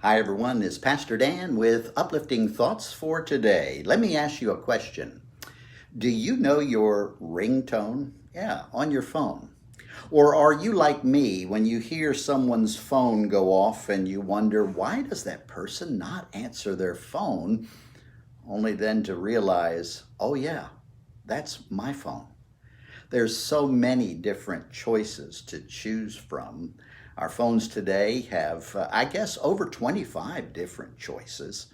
Hi everyone, it's Pastor Dan with uplifting thoughts for today. Let me ask you a question. Do you know your ringtone? Yeah, on your phone. Or are you like me when you hear someone's phone go off and you wonder, why does that person not answer their phone? Only then to realize, oh yeah, that's my phone. There's so many different choices to choose from. Our phones today have, I guess, over 25 different choices.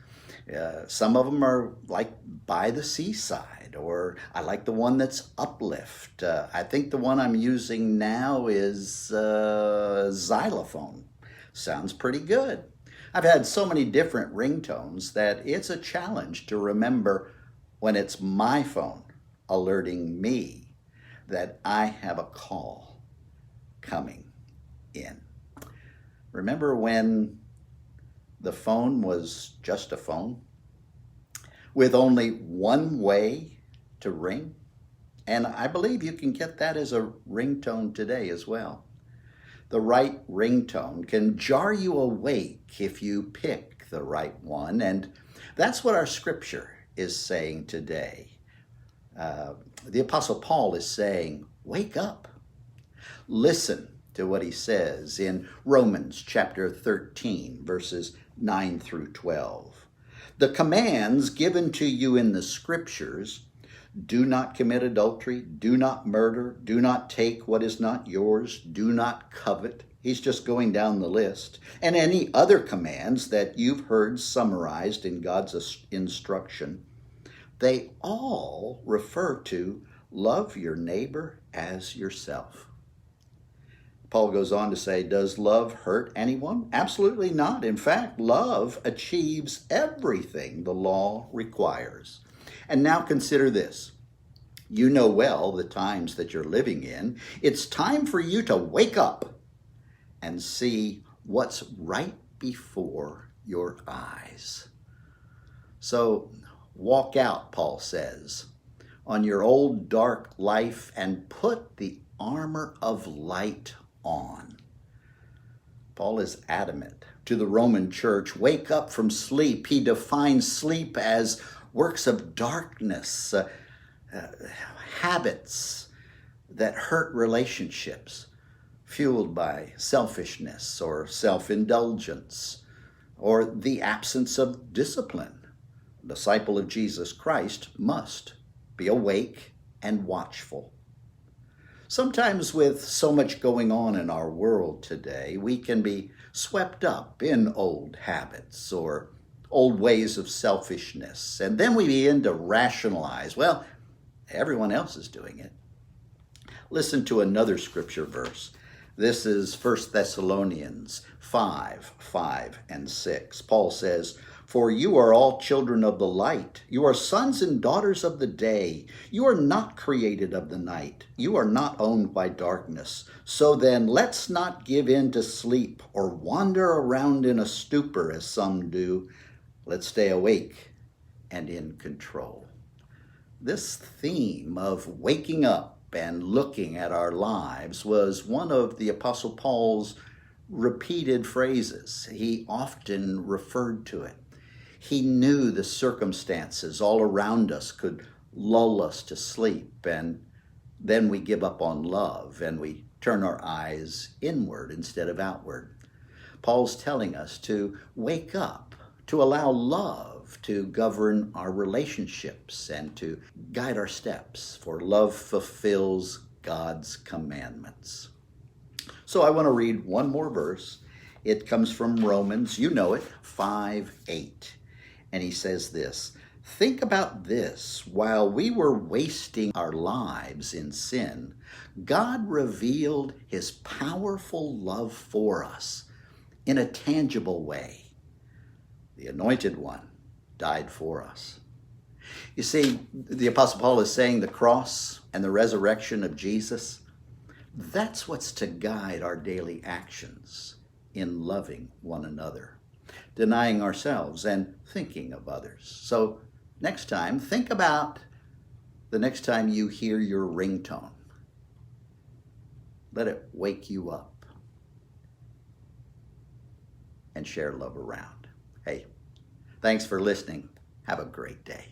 Some of them are like by the seaside, or I like the one that's uplift. I think the one I'm using now is xylophone. Sounds pretty good. I've had so many different ringtones that it's a challenge to remember when it's my phone alerting me that I have a call coming in. Remember when the phone was just a phone with only one way to ring? And I believe you can get that as a ringtone today as well. The right ringtone can jar you awake if you pick the right one, and that's what our scripture is saying today. The Apostle Paul is saying, wake up. Listen to what he says in Romans chapter 13, verses 9 through 12. The commands given to you in the scriptures, do not commit adultery, do not murder, do not take what is not yours, do not covet. He's just going down the list. And any other commands that you've heard summarized in God's instruction, they all refer to love your neighbor as yourself. Paul goes on to say, does love hurt anyone? Absolutely not. In fact, love achieves everything the law requires. And now consider this. You know well the times that you're living in. It's time for you to wake up and see what's right before your eyes. So walk out, Paul says, on your old dark life and put the armor of light on. Paul is adamant to the Roman church, wake up from sleep. He defines sleep as works of darkness, habits that hurt relationships, fueled by selfishness or self-indulgence, or the absence of discipline. A disciple of Jesus Christ must be awake and watchful. Sometimes with so much going on in our world today, we can be swept up in old habits or old ways of selfishness. And then we begin to rationalize, well, everyone else is doing it. Listen to another scripture verse. This is 1 Thessalonians 5, 5 and 6. Paul says, for you are all children of the light. You are sons and daughters of the day. You are not created of the night. You are not owned by darkness. So then, let's not give in to sleep or wander around in a stupor as some do. Let's stay awake and in control. This theme of waking up and looking at our lives was one of the Apostle Paul's repeated phrases. He often referred to it. He knew the circumstances all around us could lull us to sleep, and then we give up on love and we turn our eyes inward instead of outward. Paul's telling us to wake up, to allow love to govern our relationships and to guide our steps, for love fulfills God's commandments. So I want to read one more verse. It comes from Romans, you know it, 5:8. And he says this, think about this, while we were wasting our lives in sin, God revealed his powerful love for us in a tangible way. The Anointed One died for us. You see, the Apostle Paul is saying the cross and the resurrection of Jesus, that's what's to guide our daily actions in loving one another, denying ourselves and thinking of others. So next time, think about the next time you hear your ringtone. Let it wake you up and share love around. Hey, thanks for listening. Have a great day.